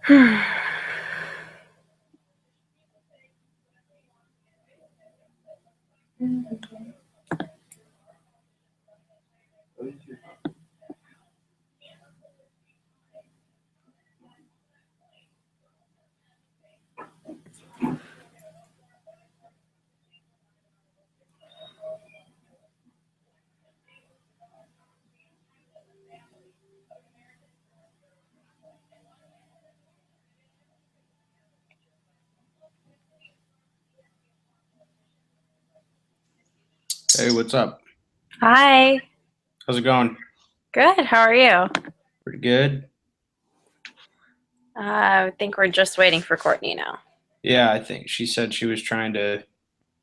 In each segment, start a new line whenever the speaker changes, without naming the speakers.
Hey, what's up?
Hi.
How's it going?
Good. How are you?
Pretty good.
I think we're just waiting for Courtney now.
Yeah, I think she said she was trying to.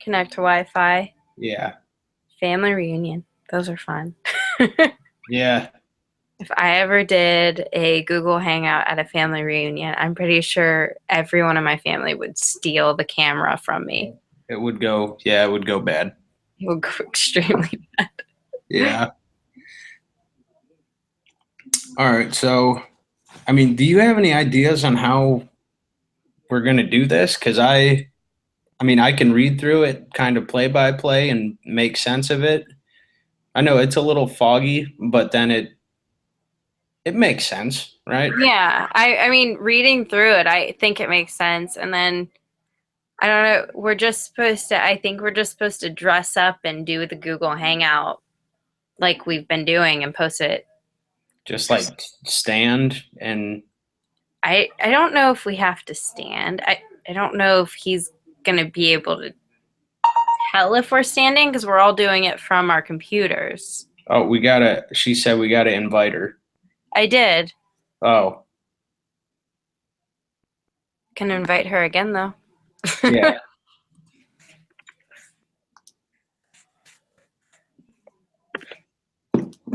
Connect to Wi-Fi.
Yeah,
Family reunion. Those are fun.
yeah.
If I ever did a Google Hangout at a family reunion, I'm pretty sure everyone in my family would steal the camera from me.
It would go. Yeah, it would go bad.
It would go extremely bad.
Yeah. All right. So, I mean, do you have any ideas on how we're gonna do this? I mean, I can read through it, kind of play by play, and make sense of it. I know it's a little foggy, but then it makes sense, right?
Yeah, I mean, reading through it, I think it makes sense. And then I don't know, I think we're just supposed to dress up and do the Google Hangout like we've been doing and post it.
Just like stand and
I don't know if we have to stand. I don't know if he's gonna be able to tell if we're standing because we're all doing it from our computers.
oh, we gotta. She said we gotta invite her.
I did.
Oh,
Can invite her again though.
yeah.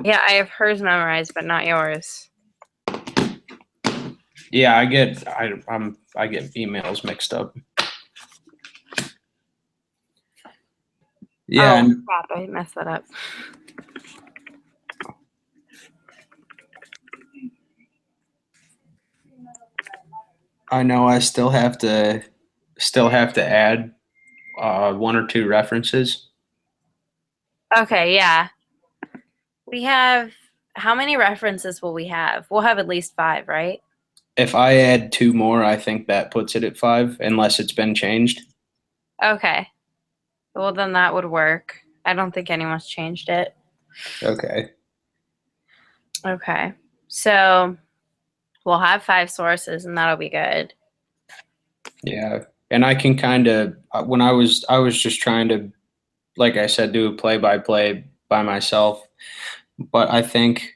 Yeah, I have hers memorized, but not yours.
Yeah, I get emails mixed up. Yeah,
Oh
and
crap, I messed that up.
I know I still have to add one or two references.
Okay, yeah. We have how many references will we have? We'll have at least five, right?
If I add two more, I think that puts it at five, unless it's been changed.
Okay. Well then that would work. I don't think anyone's changed it.
Okay.
Okay. So we'll have five sources and that'll be good.
Yeah, and I can kind of when I was just trying to, like I said, do a play by play by myself, but I think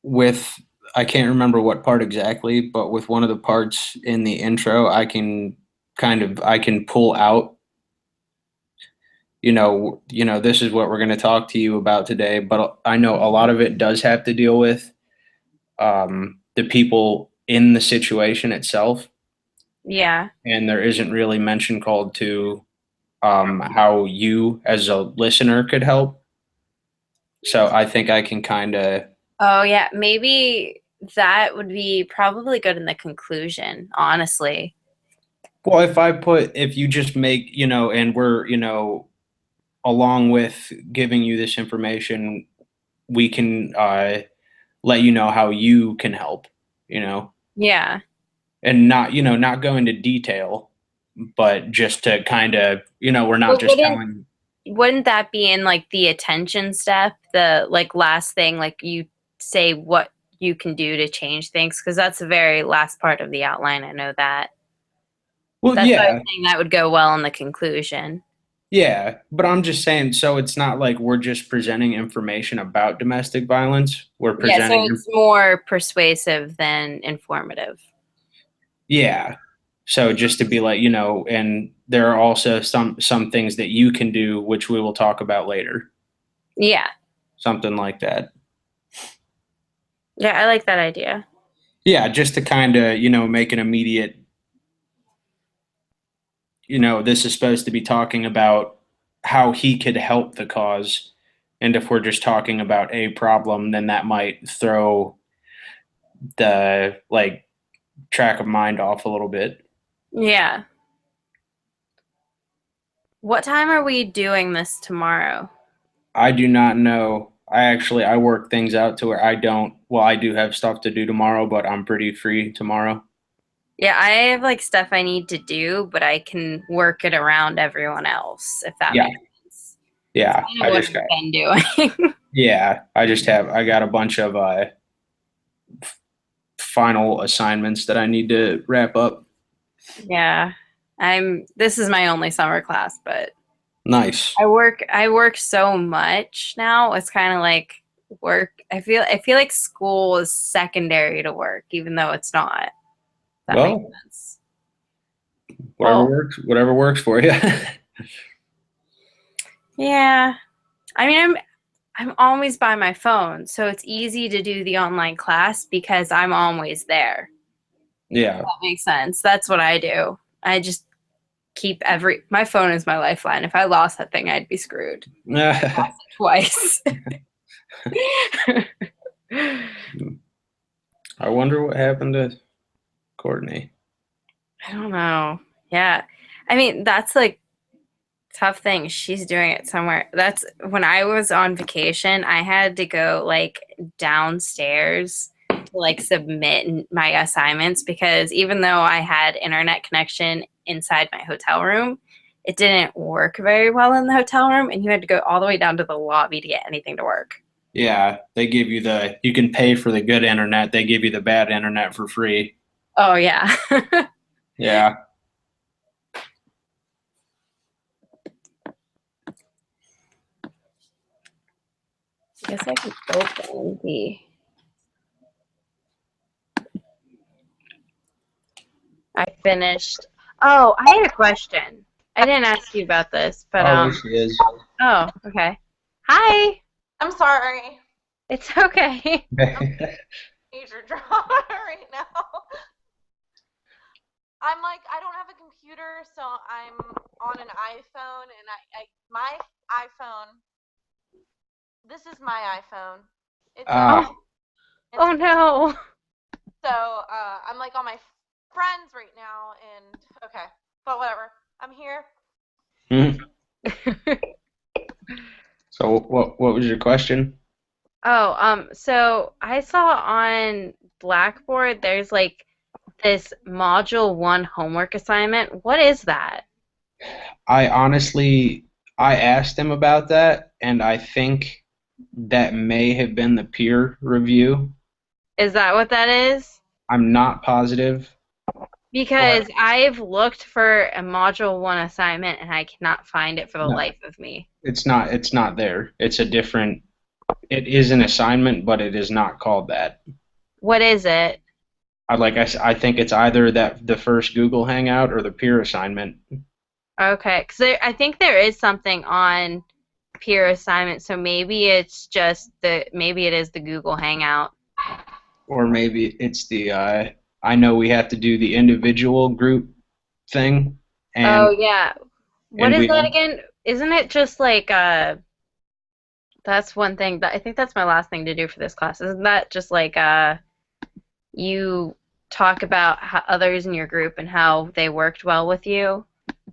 with I can't remember what part exactly, but with one of the parts in the intro, I can pull out, this is what we're going to talk to you about today, but I know a lot of it does have to deal with the people in the situation itself,
Yeah.
and there isn't really mention called to how you as a listener could help. So I think I can kind of.
Oh, yeah. Maybe that would be probably good in the conclusion, honestly.
Well, if you just make, and we're, along with giving you this information, we can let you know how you can help, you know,
Yeah.
and not go into detail, but just to kind of, we're not
But
just telling.
wouldn't that be in like the attention step, the like last thing, like you say what you can do to change things? Because that's the very last part of the outline. I know that.
Well,
That's why I was
yeah,
saying that would go well in the conclusion.
yeah, but I'm just saying, so it's not like we're just presenting information about domestic violence. We're
Yeah, so
presenting,
it's more persuasive than informative.
yeah. So just to be like, and there are also some things that you can do, which we will talk about later.
Yeah.
Something like that.
Yeah, I like that idea.
Yeah, just to kind of, make an immediate, this is supposed to be talking about how he could help the cause. And if we're just talking about a problem, then that might throw the like track of mind off a little bit.
Yeah. What time are we doing this tomorrow?
I do not know. I work things out to where I don't. Well, I do have stuff to do tomorrow, but I'm pretty free tomorrow.
Yeah, I have like stuff I need to do, but I can work it around everyone else, if that
Yeah,
makes sense. It's
yeah.
kind of what I've been doing.
I got a bunch of final assignments that I need to wrap up.
Yeah. This is my only summer class, but
Nice.
I work so much now. It's kind of like work. I feel like school is secondary to work, even though it's not. If that makes
Well,
sense. Well,
whatever works for you.
yeah. I mean, I'm always by my phone, so it's easy to do the online class because I'm always there.
Yeah.
That makes sense. That's what I do. I just keep my phone is my lifeline. If I lost that thing, I'd be screwed twice.
I wonder what happened to Courtney.
I don't know. Yeah. I mean, that's like tough thing. She's doing it somewhere. That's when I was on vacation, I had to go like downstairs to like submit my assignments because even though I had internet connection inside my hotel room, it didn't work very well in the hotel room and you had to go all the way down to the lobby to get anything to work.
Yeah, they give you you can pay for the good internet. They give you the bad internet for free.
Oh yeah.
Yeah.
I guess I can open the I finished. Oh, I had a question. I didn't ask you about this, but
Oh, there she is.
oh, okay. Hi.
I'm sorry.
It's okay.
Major drama right now. I'm like, I don't have a computer, so I'm on an iPhone, and my iPhone. This is my iPhone. It's
Ah,
Oh,
it's
oh no.
so I'm like on my friends right now, and okay, but whatever. I'm here.
hmm. So what was your question?
Oh, so I saw on Blackboard there's like this module one homework assignment. What is that?
I honestly I asked him about that, and I think that may have been the peer review.
Is that what that is?
I'm not positive, but
Because I've looked for a module one assignment and I cannot find it for the
no,
life of me.
it's not there. It's a different it is an assignment, but it is not called that.
What is it?
I think it's either that the first Google Hangout or the peer assignment,
Okay, because I think there is something on peer assignment, so maybe it's just maybe it is the Google Hangout.
or maybe it's the I know we have to do the individual group thing,
Oh
and
yeah. What
and
is
we
that again? Isn't it just like that's one thing that I think that's my last thing to do for this class. Isn't that just like you talk about how others in your group and how they worked well with you?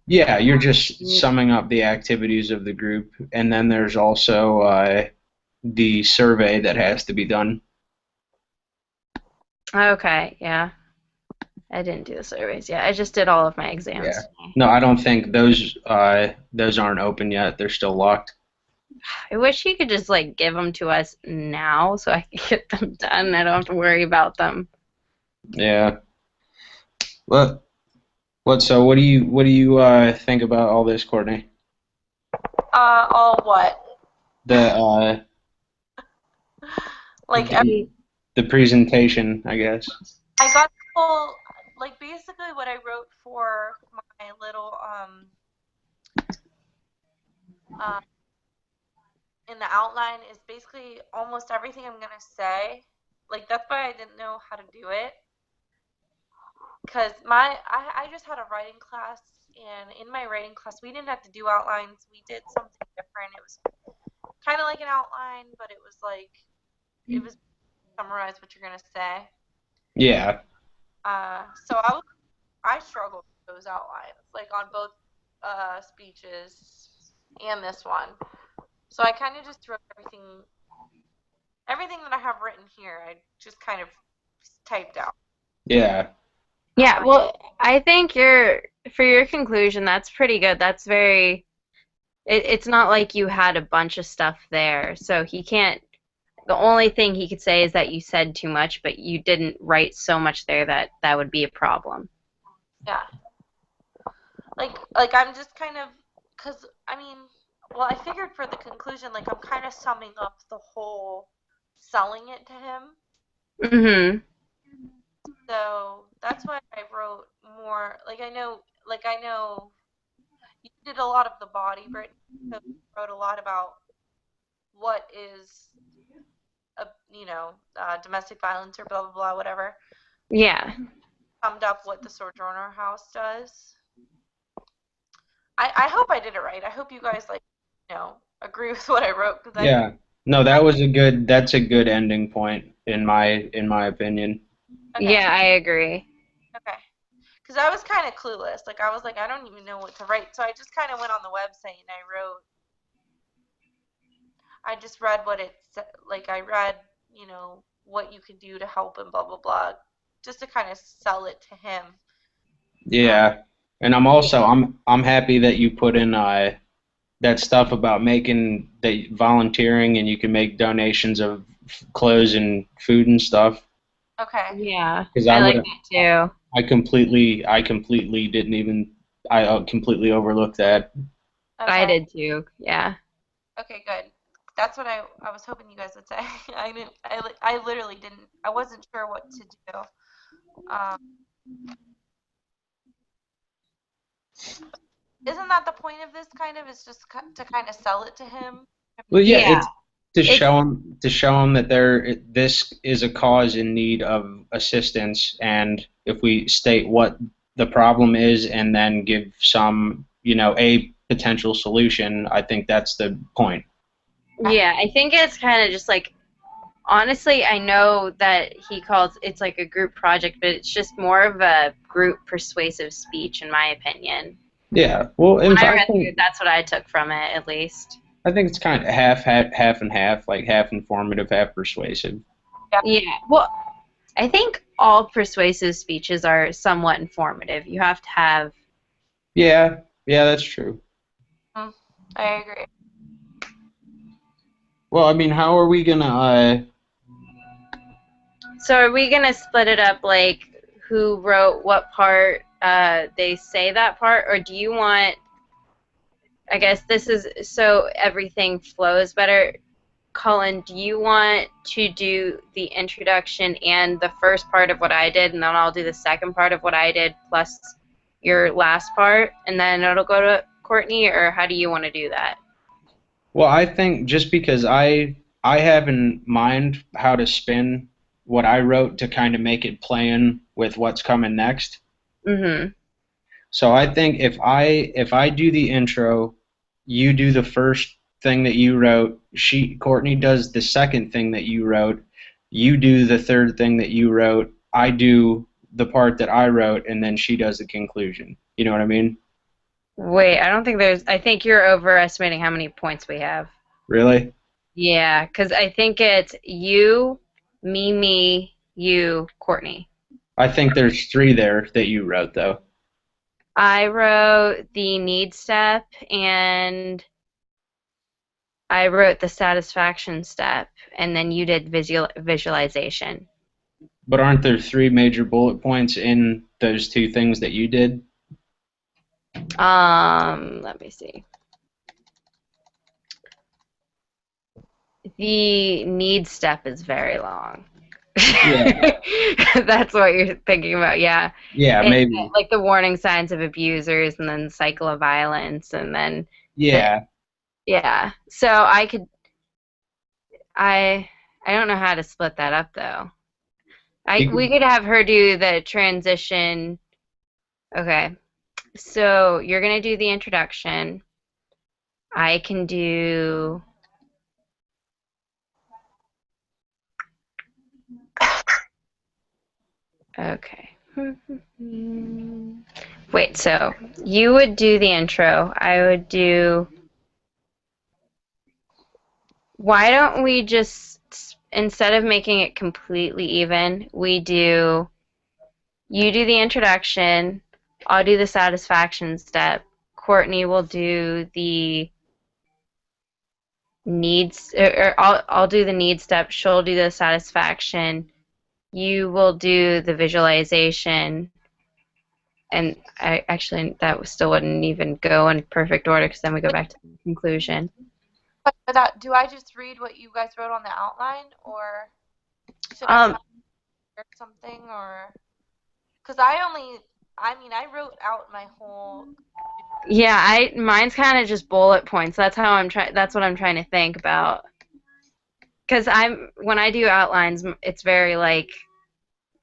yeah, you're just
Mm,
summing up the activities of the group, and then there's also the survey that has to be done.
okay, yeah. I didn't do the surveys yet. I just did all of my
Yeah.
exams today.
No, I don't think those aren't open yet. They're still locked.
I wish you could just like give them to us now so I can get them done. I don't have to worry about them.
Yeah. What so what do you think about all this, Courtney?
All what?
The
Like
the the presentation, I guess.
I got the whole like basically what I wrote for my little uh in the outline is basically almost everything I'm gonna say. Like that's why I didn't know how to do it. Because I just had a writing class, and in my writing class we didn't have to do outlines. We did something different. It was kind of like an outline, but it was like it was summarize what you're gonna say.
Yeah.
So I struggled with those outlines, like on both speeches and this one. So I kind of just wrote everything that I have written here. I just kind of typed out.
Yeah.
Yeah, well, I think for your conclusion, that's pretty good. That's very, it's not like you had a bunch of stuff there. So he can't, the only thing he could say is that you said too much, but you didn't write so much there that that would be a problem.
Yeah. Like I'm just kind of, cause I mean, well, I figured for the conclusion, like I'm kind of summing up the whole selling it to him.
Mm-hmm.
So that's why I wrote more. Like I know you did a lot of the body, Brittany. So you wrote a lot about what is domestic violence or blah blah blah whatever.
Yeah.
Summed up what the Sojourner House does. I hope I did it right. I hope you guys agree with what I wrote because
Yeah. No, that's a good ending point in my opinion.
okay,
Yeah, I agree.
okay. Because I was kind of clueless. Like I was like I don't even know what to write, so I just kind of went on the website and I just read what it said. Like I read what you can do to help and blah blah blah, just to kind of sell it to him.
Yeah. And I'm happy that you put in that stuff about making the volunteering and you can make donations of clothes and food and stuff
Okay.
Yeah,
because
I like that too.
I completely didn't even I completely overlooked that.
I
Okay.
did too. Yeah.
Okay. Good. That's what I was hoping you guys would say. I didn't. I literally didn't. I wasn't sure what to do. Um, isn't that the point of this kind of? Is just to kind of sell it to him?
Well, yeah,
Yeah.
it's to
It's
show them that this is a cause in need of assistance, and if we state what the problem is and then give some, a potential solution, I think that's the point.
yeah, I think it's kind of just like honestly, I know that he calls it's like a group project, but it's just more of a group persuasive speech in my opinion.
Yeah, well,
When
and
I
I
read through
think
it, that's what I took from it at least.
I think it's kind of half and half, like half informative, half persuasive.
Yeah.
Yeah. Well, I think all persuasive speeches are somewhat informative. You have to have
Yeah, yeah, that's true.
I agree.
Well, I mean, how are we gonna?
So are we gonna split it up like who wrote what part they say that part, or do you want I guess this is so everything flows better. Colin, do you want to do the introduction and the first part of what I did, and then I'll do the second part of what I did plus your last part, and then it'll go to Courtney, or how do you want to do that?
Well, I think just because I have in mind how to spin what I wrote to kind of make it play in with what's coming next.
Mm-hmm.
So I think if I do the intro, you do the first thing that you wrote, Courtney does the second thing that you wrote, you do the third thing that you wrote, I do the part that I wrote, and then she does the conclusion. You know what I mean?
Wait, I don't think there's. I think you're overestimating how many points we have.
Really?
Yeah, because I think it's you, me, you, Courtney.
I think there's three there that you wrote though.
I wrote the need step and I wrote the satisfaction step, and then you did visualization.
But aren't there three major bullet points in those two things that you did?
Let me see. The need step is very long.
Yeah.
That's what you're thinking about, yeah.
Yeah,
It's
maybe.
like the warning signs of abusers, and then the cycle of violence, and then the
Yeah.
yeah. So I I don't know how to split that up though. We
You
could have her do the transition. Okay. So you're gonna do the introduction. I can do okay. Wait, so you would do the intro. I would do. Why don't we just, instead of making it completely even, we do. You do the introduction, I'll do the satisfaction step, Courtney will do the needs, or I'll do the need step, she'll do the satisfaction, you will do the visualization, and I actually that still wouldn't even go in perfect order because then we go back to the conclusion.
But for that, do I just read what you guys wrote on the outline, or should I
Um,
tell you something, or because I mean, I wrote out my whole.
yeah, mine's kind of just bullet points. That's how I'm trying. That's what I'm trying to think about. Because when I do outlines, it's very like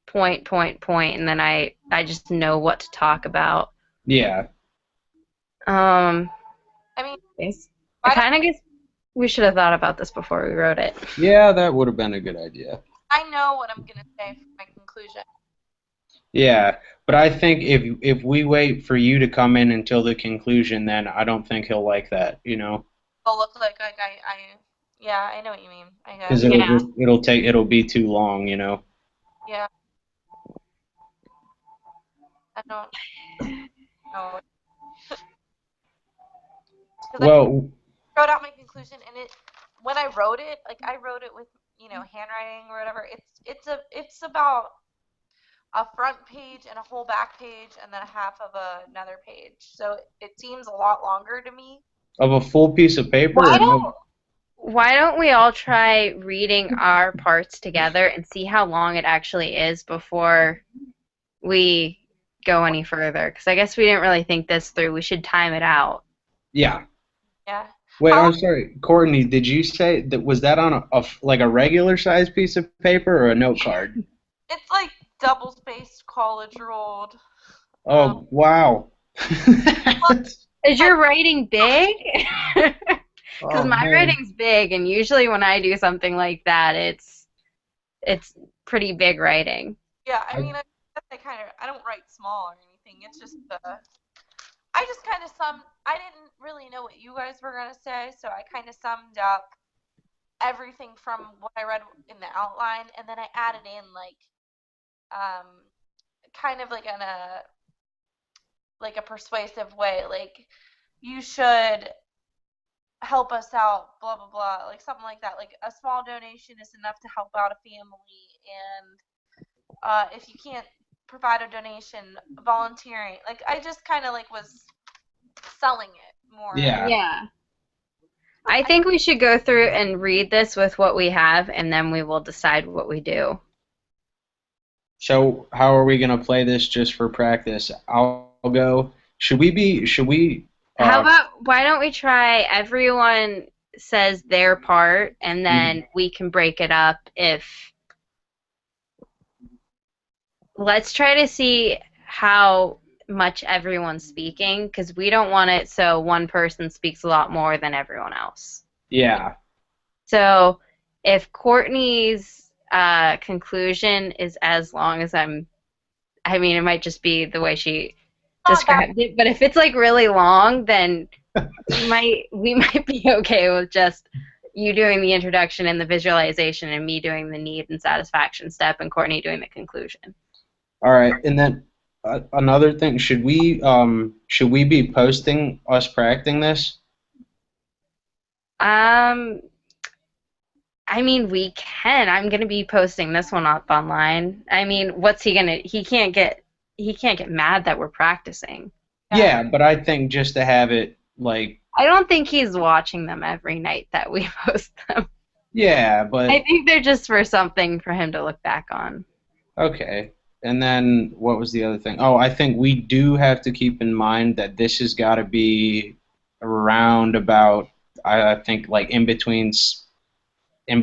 point, point, point, and then I just know what to talk about.
Yeah.
Um,
I mean,
I
why don't
kind of guess we should have thought about this before we wrote it.
Yeah, that would have been a good idea.
I know what I'm gonna say for my conclusion?
Yeah, but I think if we wait for you to come in until the conclusion, then I don't think he'll like that,
It'll look like yeah, I know what you mean. I guess.
because
Yeah.
it'll be too long.
Yeah, I don't know because
Well,
I wrote out my conclusion, and when I wrote it, like I wrote it with handwriting or whatever. It's about a front page and a whole back page and then a half of another page. So it seems a lot longer to me.
of a full piece of paper
Why
or no?
don't Why don't we all try reading our parts together and see how long it actually is before we go any further? Because I guess we didn't really think this through. We should time it out.
Yeah.
Yeah.
Wait,
How
I'm sorry, Courtney. Did you say that was that on like a regular size piece of paper or a note card?
it's like double spaced college ruled. Um,
Oh, wow.
well,
Is your writing big? Because
Oh
my
man.
writing's big, and usually when I do something like that, it's pretty big writing.
yeah, I
I,
mean, I don't write small or anything. It's just I just kind of I didn't really know what you guys were gonna say, so I kind of summed up everything from what I read in the outline, and then I added in um kind of like in a persuasive way, like you should help us out, blah blah blah, like something like that. Like a small donation is enough to help out a family, and if you can't provide a donation, volunteering. Like I just kind of like was selling it more.
yeah.
Yeah. I think we should go through and read this with what we have, and then we will decide what we do.
So how are we gonna play this just for practice? I'll go. Should we
How
uh
about why don't we try everyone says their part, and
mhm.
then we can break it up if let's try to see how much everyone's speaking because we don't want it so one person speaks a lot more than everyone else.
Yeah.
So if Courtney's conclusion is as long as I mean, it might just be the way she
Not that.
described it, but if it's like really long, then we might be okay with just you doing the introduction and the visualization and me doing the need and satisfaction step and Courtney doing the conclusion.
All right. And then another thing, should we be posting us practicing this?
Um, I mean, we can. I'm gonna be posting this one up online. I mean, what's he gonna? He can't get mad that we're practicing.
Yeah.
Yeah, but I think just to have it like
I don't think he's watching them every night that we post them.
yeah,
I
but
think they're just for something for him to look back on.
okay. And then what was the other thing? Oh, I think we do have to keep in mind that this has got to be around about I think like in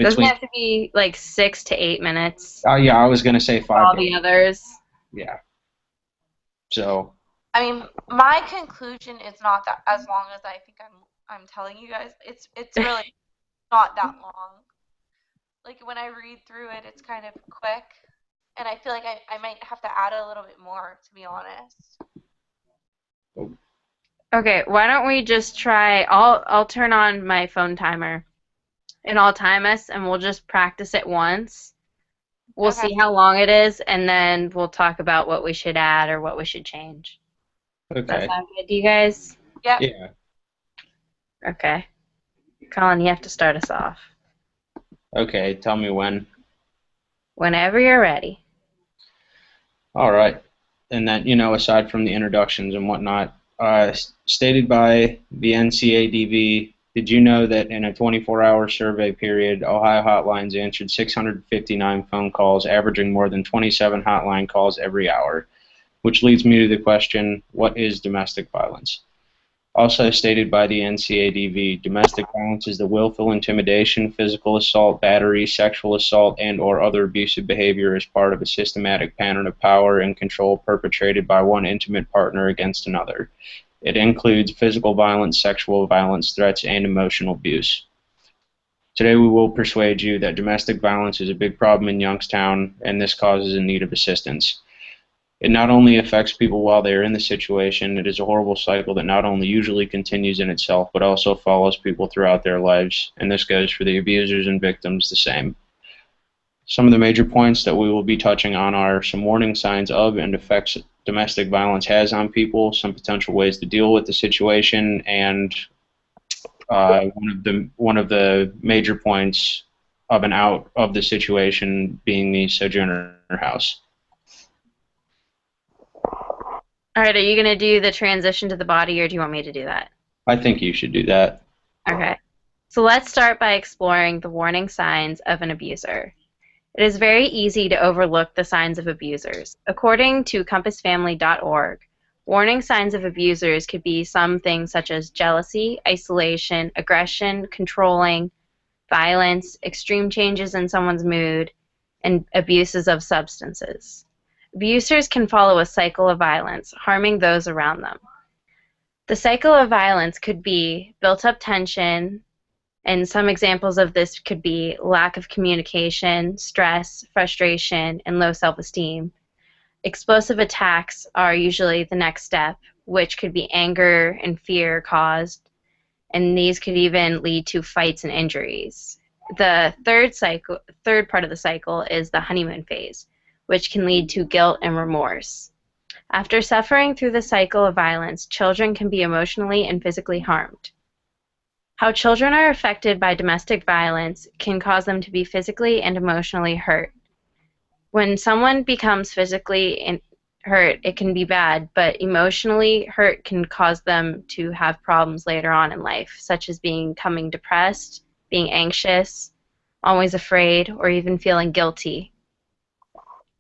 Doesn't
between.
have to be like 6 to 8 minutes.
Oh yeah, I was gonna say five
All
to
the
eight.
others.
Yeah. So
I mean, my conclusion is not that as long as I think I'm telling you guys. It's really not that long. Like when I read through it, it's kind of quick. and I feel like I might have to add a little bit more, to be honest.
Okay, why don't we just try? I'll turn on my phone timer and I'll time us and we'll just practice it once. We'll
Okay.
see how long it is and then we'll talk about what we should add or what we should change. Does that
Okay.
sound good to you guys?
Yep.
Yeah.
Okay. Colin, you have to start us off.
Okay. Tell me when.
Whenever you're ready.
All right. And then, aside from the introductions and whatnot, stated by the NCADV, did you know that in a 24-hour survey period, Ohio hotlines answered 659 phone calls, averaging more than 27 hotline calls every hour? Which leads me to the question, what is domestic violence? Also stated by the NCADV, domestic violence is the willful intimidation, physical assault, battery, sexual assault, and/or other abusive behavior as part of a systematic pattern of power and control perpetrated by one intimate partner against another. It includes physical violence, sexual violence, threats, and emotional abuse. Today we will persuade you that domestic violence is a big problem in Youngstown, and this cause is in need of assistance. It not only affects people while they are in the situation, it is a horrible cycle that not only usually continues in itself, but also follows people throughout their lives, and this goes for the abusers and victims the same. Some of the major points that we will be touching on are some warning signs of and effects domestic violence has on people, some potential ways to deal with the situation, and one of the major points of an out of the situation being the sojourner house.
All right, are you going to do the transition to the body or do you want me to do that?
I think you should do that.
Okay. So let's start by exploring the warning signs of an abuser. It is very easy to overlook the signs of abusers. According to compassfamily.org, warning signs of abusers could be some things such as jealousy, isolation, aggression, controlling, violence, extreme changes in someone's mood, and abuses of substances. Abusers can follow a cycle of violence, harming those around them. The cycle of violence could be built up tension, and some examples of this could be lack of communication, stress, frustration, and low self-esteem. Explosive attacks are usually the next step, which could be anger and fear caused, and these could even lead to fights and injuries. The third part of the cycle is the honeymoon phase, which can lead to guilt and remorse. After suffering through the cycle of violence, children can be emotionally and physically harmed. How children are affected by domestic violence can cause them to be physically and emotionally hurt. When someone becomes physically hurt, it can be bad, but emotionally hurt can cause them to have problems later on in life, such as becoming depressed, being anxious, always afraid, or even feeling guilty.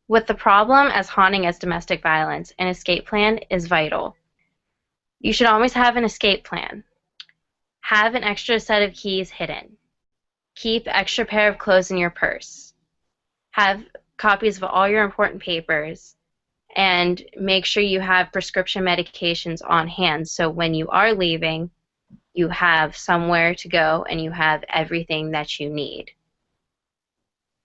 With the problem as haunting as domestic violence, an escape plan is vital. You should always have an escape plan. Have an extra set of keys hidden. Keep an extra pair of clothes in your purse. Have copies of all your important papers. And make sure you have prescription medications on hand so when you are leaving, you have somewhere to go and you have everything that you need.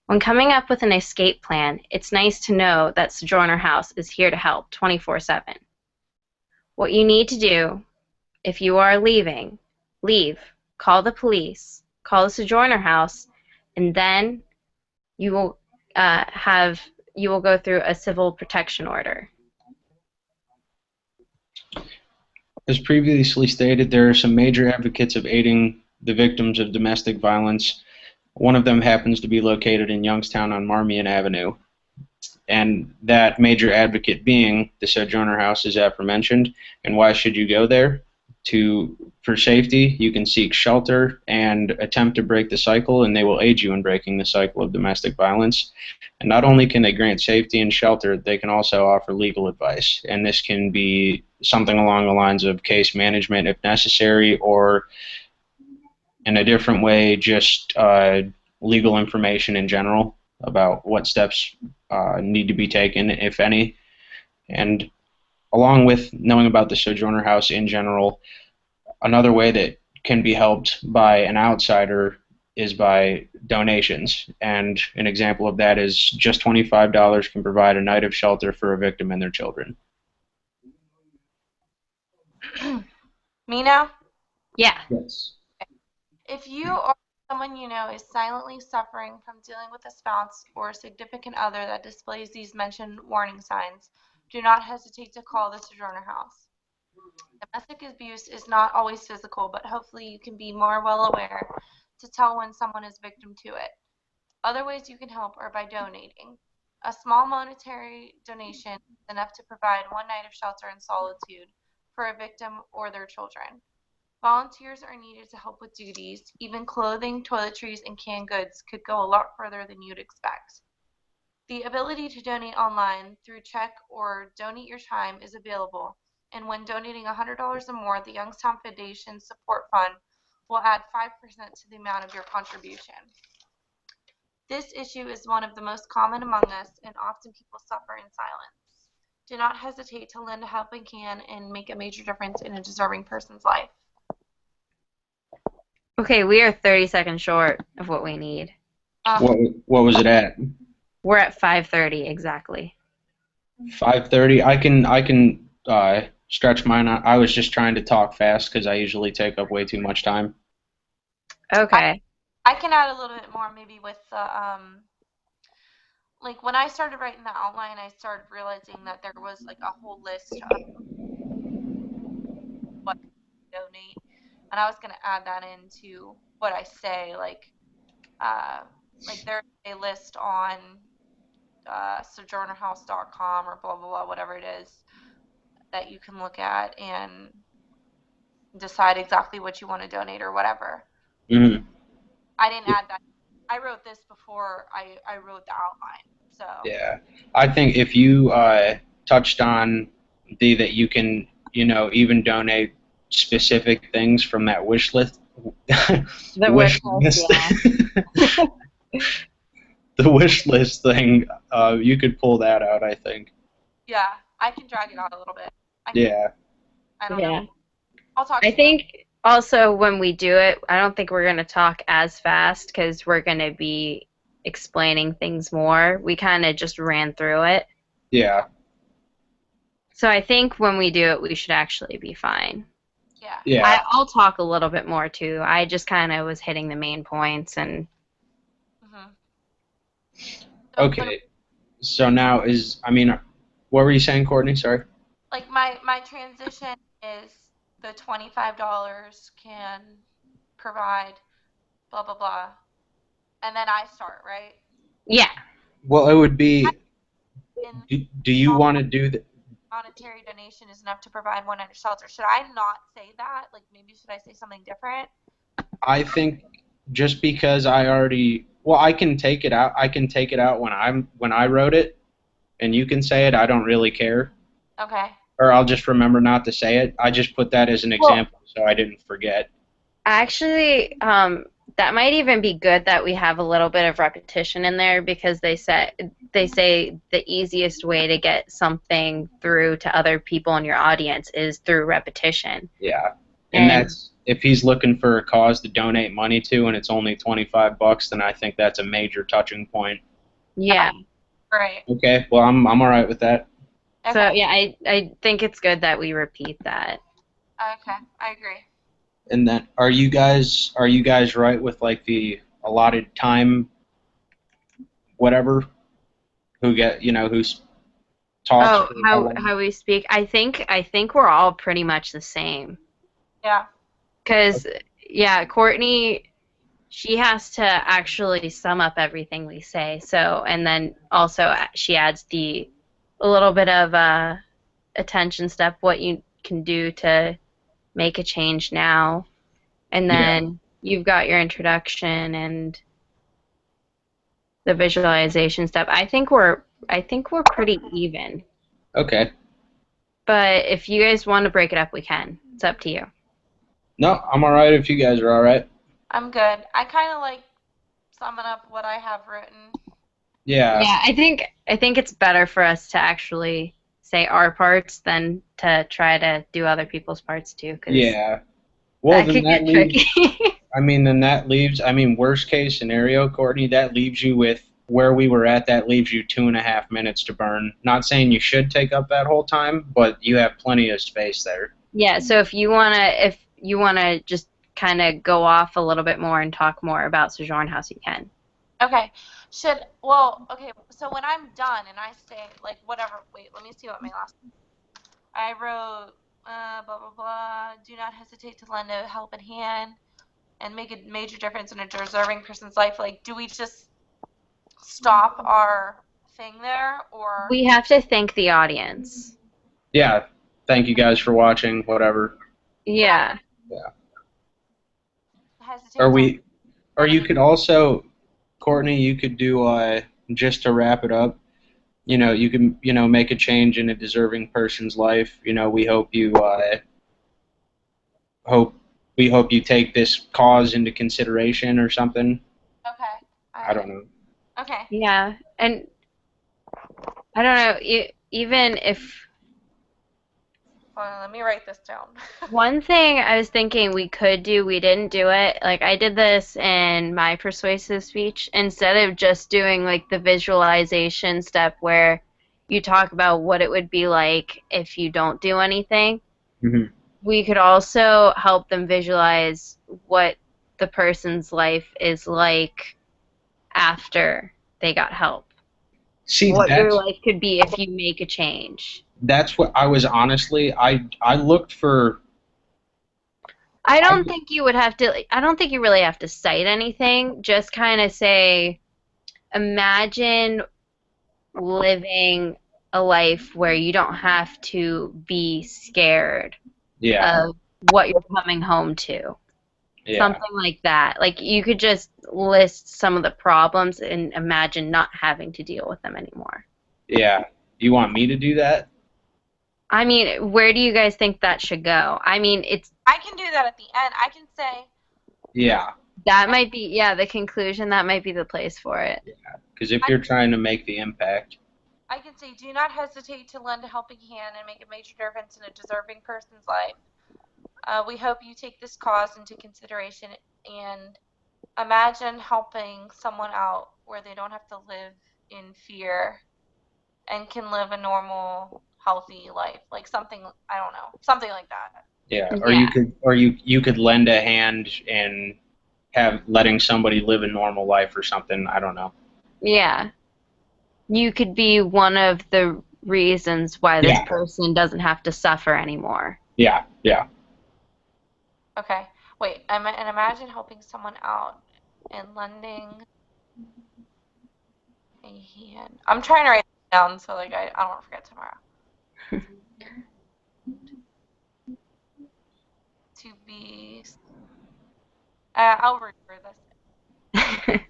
When coming up with an escape plan, it's nice to know that Sojourner House is here to help 24/7. What you need to do, if you are leaving, leave, call the police, call the Sojourner House, and then you will go through a civil protection order.
As previously stated, there are some major advocates of aiding the victims of domestic violence. One of them happens to be located in Youngstown on Marmion Avenue, and that major advocate being the Sojourner House, as aforementioned. And why should you go there? For safety, you can seek shelter and attempt to break the cycle, and they will aid you in breaking the cycle of domestic violence. And not only can they grant safety and shelter, they can also offer legal advice, and this can be something along the lines of case management if necessary, or in a different way, just legal information in general about what steps need to be taken, if any. And along with knowing about the Sojourner House in general, another way that can be helped by an outsider is by donations. And an example of that is just $25 can provide a night of shelter for a victim and their children.
Me now?
Yeah.
Yes.
If you or someone you know is silently suffering from dealing with a spouse or a significant other that displays these mentioned warning signs, do not hesitate to call the Sojourner House. Domestic abuse is not always physical, but hopefully you can be more well aware to tell when someone is victim to it. Other ways you can help are by donating. A small monetary donation is enough to provide one night of shelter and solitude for a victim or their children. Volunteers are needed to help with duties. Even clothing, toiletries, and canned goods could go a lot further than you'd expect. The ability to donate online through check or donate your time is available, and when donating $100 or more, the Youngstown Foundation Support Fund will add 5% to the amount of your contribution. This issue is one of the most common among us, and often people suffer in silence. Do not hesitate to lend a helping hand and make a major difference in a deserving person's life.
Okay, we are 30 seconds short of what we need.
What was it at?
We're at 5:30 exactly.
5:30. I can stretch mine out. I was just trying to talk fast because I usually take up way too much time.
Okay.
I can add a little bit more maybe with the like when I started writing the outline, I started realizing that there was like a whole list of what to donate, and I was going to add that into what I say, like there's a list on sojournerhouse.com or blah blah blah, whatever it is that you can look at and decide exactly what you want to donate or whatever.
Mm-hmm.
I didn't add that. I wrote this before I wrote the outline. So
Yeah, I think if you touched on that you can, even donate specific things from that wish list,
The wish
wish
list,
list,
yeah.
the wish list thing, you could pull that out, I think.
yeah, I can drag it out a little bit.
Yeah.
I don't
Yeah.
know. I'll talk
I
to you.
think also when we do it, I don't think we're going to talk as fast because we're going to be explaining things more. We kind of just ran through it.
Yeah.
So I think when we do it, we should actually be fine.
Yeah.
Yeah.
I'll talk a little bit more too. I just kind of was hitting the main points and
Mm-hmm.
Okay. So now what were you saying, Courtney? Sorry.
Like my transition is the $25 can provide blah blah blah, and then I start right.
yeah.
Well, it would be.
In
Do you want to do the?
monetary donation is enough to provide one night of shelter. Should I not say that? Like maybe should I say something different?
I think just because I can take it out. I can take it out when I wrote it, and you can say it. I don't really care,
Okay.
or I'll just remember not to say it. I just put that as an
Well,
example, so I didn't forget.
actually, that might even be good that we have a little bit of repetition in there because they say the easiest way to get something through to other people in your audience is through repetition.
Yeah, and
And
that's if he's looking for a cause to donate money to, and it's only $25, then I think that's a major touching point.
yeah.
Right.
Okay, well I'm all right with that.
So
Okay.
yeah, I think it's good that we repeat that.
Okay. I agree.
And then are you guys right with like the allotted time, whatever? Who's talks
Oh,
for how
how
long?
how we speak. I think we're all pretty much the same.
Yeah.
Cause yeah, Courtney, she has to actually sum up everything we say. So and then also she adds a little bit of attention step, what you can do to make a change now, and
Yeah.
then you've got your introduction and the visualization step. I think we're pretty even.
Okay.
But if you guys want to break it up, we can. It's up to you.
No, I'm all right if you guys are all right.
I'm good. I kind of like summing up what I have written.
Yeah.
Yeah, I think it's better for us to actually say our parts than to try to do other people's parts too, because
Yeah. Well,
that
then
could get tricky.
I mean, then that leaves, I mean, worst case scenario, Courtney, that leaves you with where we were at, that leaves you 2.5 minutes to burn. Not saying you should take up that whole time, but you have plenty of space there.
Yeah, so if you wanna just kind of go off a little bit more and talk more about Sojourn House, you can.
Okay. Okay, so when I'm done and I say, like, whatever, wait, let me see what my last, I wrote, blah, blah, blah, do not hesitate to lend a helping hand and make a major difference in a deserving person's life. Like, do we just stop our thing there, or
We have to thank the audience.
Yeah. Thank you guys for watching, whatever.
Yeah.
Yeah.
hesitate
Or
to
we, or
lend
you
any?
could also, Courtney, you could do, just to wrap it up, you can, make a change in a deserving person's life. We hope, we hope you take this cause into consideration or something.
Okay.
I don't know.
Okay.
Yeah. And I don't know, even if
Hold on, let me write this down.
one thing I was thinking we could do, we didn't do it. Like I did this in my persuasive speech instead of just doing like the visualization step where you talk about what it would be like if you don't do anything.
Hmm.
We could also help them visualize what the person's life is like after they got help.
See,
What your life could be if you make a change.
that's what I was honestly. I looked for.
I
I
don't think you would have to, I don't think you really have to cite anything. Just kind of say, imagine living a life where you don't have to be scared
Yeah,
of what you're coming home to.
yeah,
Something like that. Like you could just list some of the problems and imagine not having to deal with them anymore.
yeah. You want me to do that?
I mean, where do you guys think that should go? I mean, it's
I can do that at the end. I can say,
Yeah,
that might be, yeah, the conclusion, that might be the place for it.
because if
I,
you're trying to make the impact,
I can say, do not hesitate to lend a helping hand and make a major difference in a deserving person's life. We hope you take this cause into consideration and imagine helping someone out where they don't have to live in fear and can live a normal, healthy life. Like something, I don't know, something like that.
yeah, or
Yeah,
you could lend a hand and have letting somebody live a normal life or something. I don't know.
yeah. You could be one of the reasons why this
Yeah,
person doesn't have to suffer anymore.
yeah, yeah.
Okay. Wait, and imagine helping someone out and lending a hand. I'm trying to write it down so like I don't forget tomorrow. To be, I'll remember this.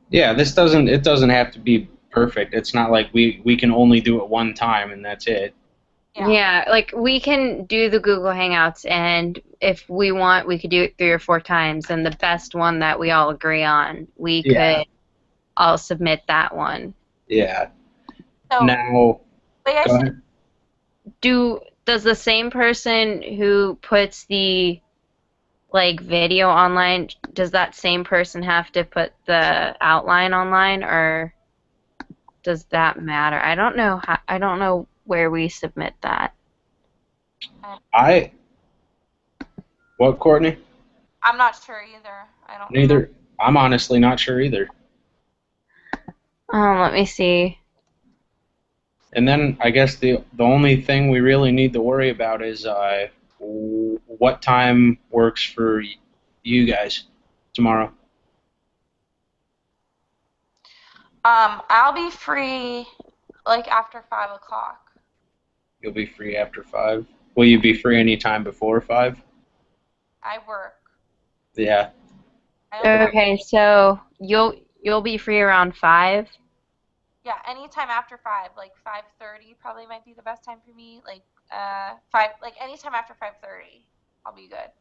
Yeah, this doesn't it doesn't have to be perfect. It's not like we can only do it one time and that's it.
Yeah.
Yeah, like we can do the Google Hangouts, and if we want, we could do it 3 or 4 times, and the best one that we all agree on, we
Yeah,
could all submit that one.
yeah.
So
Now,
wait, I
go
should.
ahead.
Does the same person who puts the like video online, does that same person have to put the outline online, or does that matter? I don't know where we submit that.
I What, Courtney?
I'm not sure either. I don't remember.
Neither. I'm honestly not sure either.
Let me see.
And then I guess the only thing we really need to worry about is what time works for you guys tomorrow.
I'll be free like after 5 o'clock.
You'll be free after 5. Will you be free anytime before 5?
I work.
Yeah.
I only have,
Okay, so you'll be free around 5.
yeah, anytime after 5, like 5:30 probably might be the best time for me. Like 5, like anytime after 5:30, I'll be good.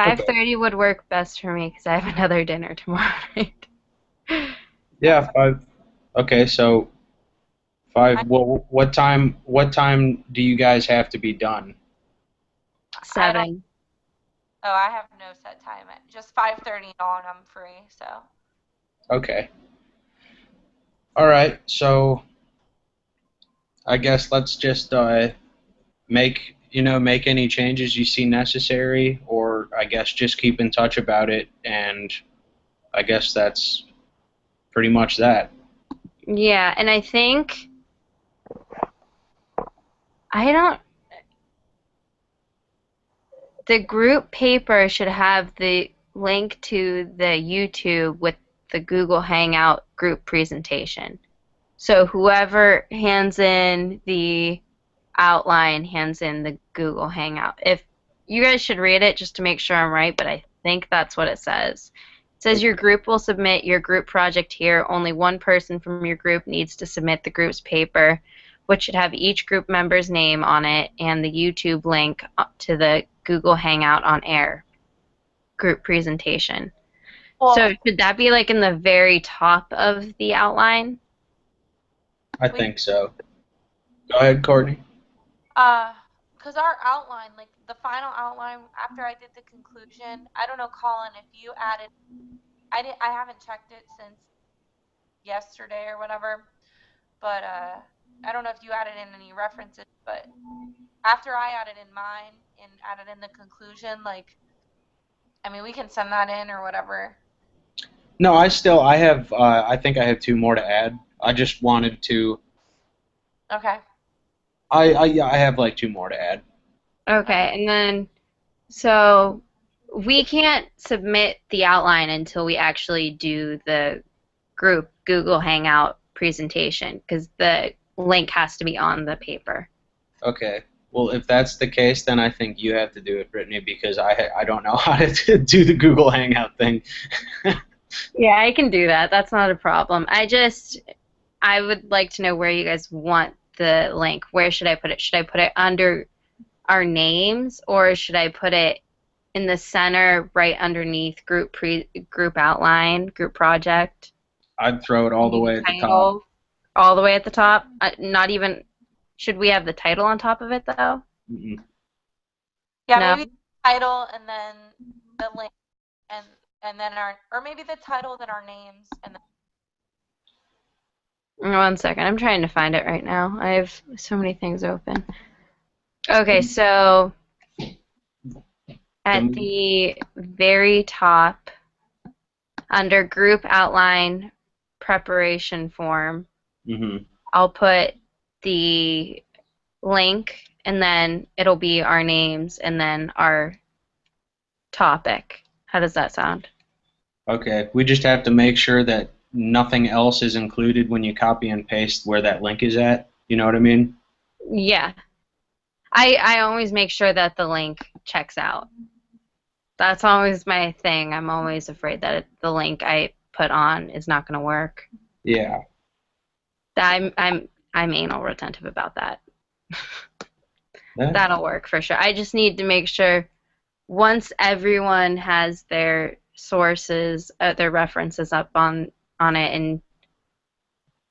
Okay.
5:30 would work best for me because I have another dinner tomorrow night.
That's
Yeah, 5. Okay, so 5.
I,
Well, what time do you guys have to be done?
I don't
7.
Oh, I have no set time. Just 5:30 on, I'm free. So.
Okay. All right. So I guess let's just make any changes you see necessary, or I guess just keep in touch about it. And I guess that's pretty much that.
Yeah, and I think I don't. The group paper should have the link to the YouTube with the Google Hangout group presentation. So whoever hands in the outline hands in the Google Hangout. If you guys should read it just to make sure I'm right, but I think that's what it says. It says your group will submit your group project here. Only one person from your group needs to submit the group's paper, which should have each group member's name on it and the YouTube link to the Google Hangout on Air group presentation. So
Well,
should that be like in the very top of the outline?
I
we
think so. Go ahead, Courtney.
because our outline, like the final outline after I did the conclusion, I don't know, Colin, if you added, I haven't checked it since yesterday or whatever, but I don't know if you added in any references, but after I added in mine and added in the conclusion, like, I mean, we can send that in or whatever.
No, I have I think I have two more to add. I just wanted to
Okay.
yeah, I have like two more to add.
Okay, and then so we can't submit the outline until we actually do the group Google Hangout presentation because the link has to be on the paper.
Okay. Well, if that's the case, then I think you have to do it, Brittany, because I don't know how to do the Google Hangout thing.
Yeah, I can do that. That's not a problem. I would like to know where you guys want the link. Where should I put it? Should I put it under our names or should I put it in the center right underneath group outline, group project?
I'd throw it all the
Maybe
way at the top.
title all the way at the top. Not even. Should we have the title on top of it though?
Mm-mm.
Yeah,
No.
maybe the title and then the link and then our, or maybe the title, then our names, and then,
1 second. I'm trying to find it right now. I have so many things open. Okay, so at
Then-
the very top, under group outline preparation form,
mhm.
I'll put the link and then it'll be our names and then our topic. How does that sound?
Okay. We just have to make sure that nothing else is included when you copy and paste where that link is at. You know what I mean?
Yeah. I always make sure that the link checks out. That's always my thing. I'm always afraid that the link I put on is not going to work.
Yeah.
I'm anal retentive about that.
Yeah.
That'll work for sure. I just need to make sure once everyone has their sources, their references up on it, and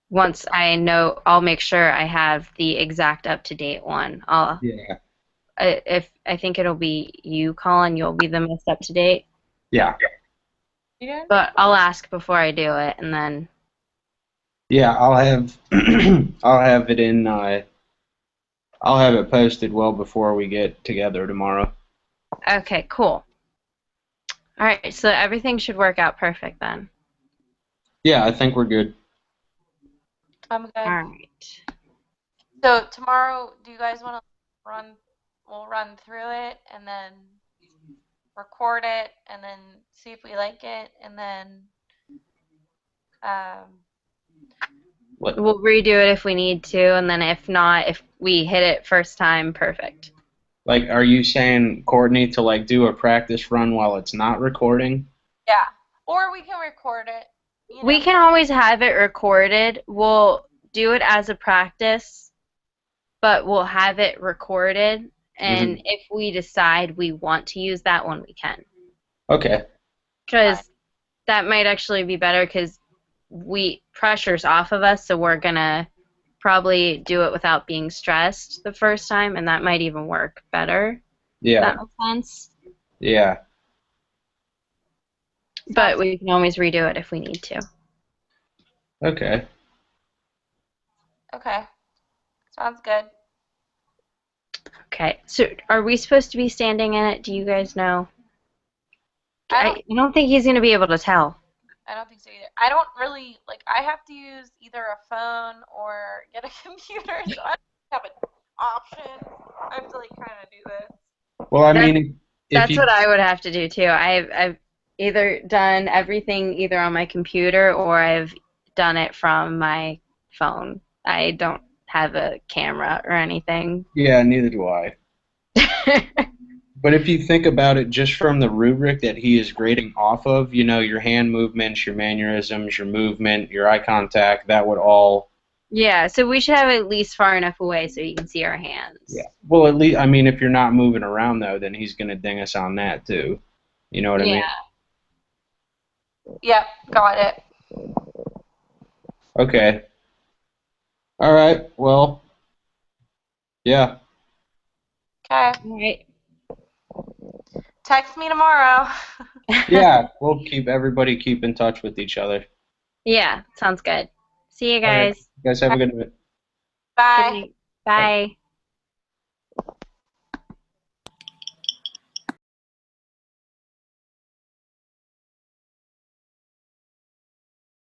once I know, I'll make sure I have the exact up to date one.
Yeah.
If I think it'll be you, Colin, you'll be the most up to date.
Yeah.
But I'll ask before I do it, and then
Yeah. I'll have I'll have it in. I'll have it posted well before we get together tomorrow.
okay, cool. All right, so everything should work out perfect then.
Yeah, I think we're good.
I'm good.
All right.
So tomorrow, do you guys want to run? We'll run through it and then record it and then see if we like it and then um,
What?
We'll redo it if we need to, and then if not, if we hit it first time, perfect.
Like, are you saying, Courtney, to like do a practice run while it's not recording?
yeah, or we can record it. You
We
know.
can always have it recorded. We'll do it as a practice, but we'll have it recorded, and
Mhm.
if we decide we want to use that one, we can.
Okay.
Because that might actually be better because pressure's off of us, so we're gonna probably do it without being stressed the first time, and that might even work better.
Yeah.
That makes sense.
Yeah.
But we can always redo it if we need to.
Okay.
Okay. Sounds good.
Okay. So are we supposed to be standing in it? Do you guys know? I don't think he's going to be able to tell.
I don't think so either. I don't really like. I have to use either a phone or get a computer, so I don't have an option. I have to like kind of do this.
Well, I
That's
mean, if
that's
you
what I would have to do too. I've either done everything either on my computer or I've done it from my phone. I don't have a camera or anything.
yeah, neither do I. But if you think about it just from the rubric that he is grading off of, your hand movements, your mannerisms, your movement, your eye contact, that would all.
Yeah, so we should have it at least far enough away so you can see our
Yeah.
hands.
Well, at least, I mean, if you're not moving around, though, then he's going to ding us on that, too. You know what I mean?
Yeah.
Yep, got it.
Okay. All right. Well, yeah.
Okay.
All right.
Text me tomorrow.
Yeah. We'll keep in touch with each other.
Yeah, sounds good. See you
All right.
guys.
You guys have a good night.
Good
Bye.
night. Bye.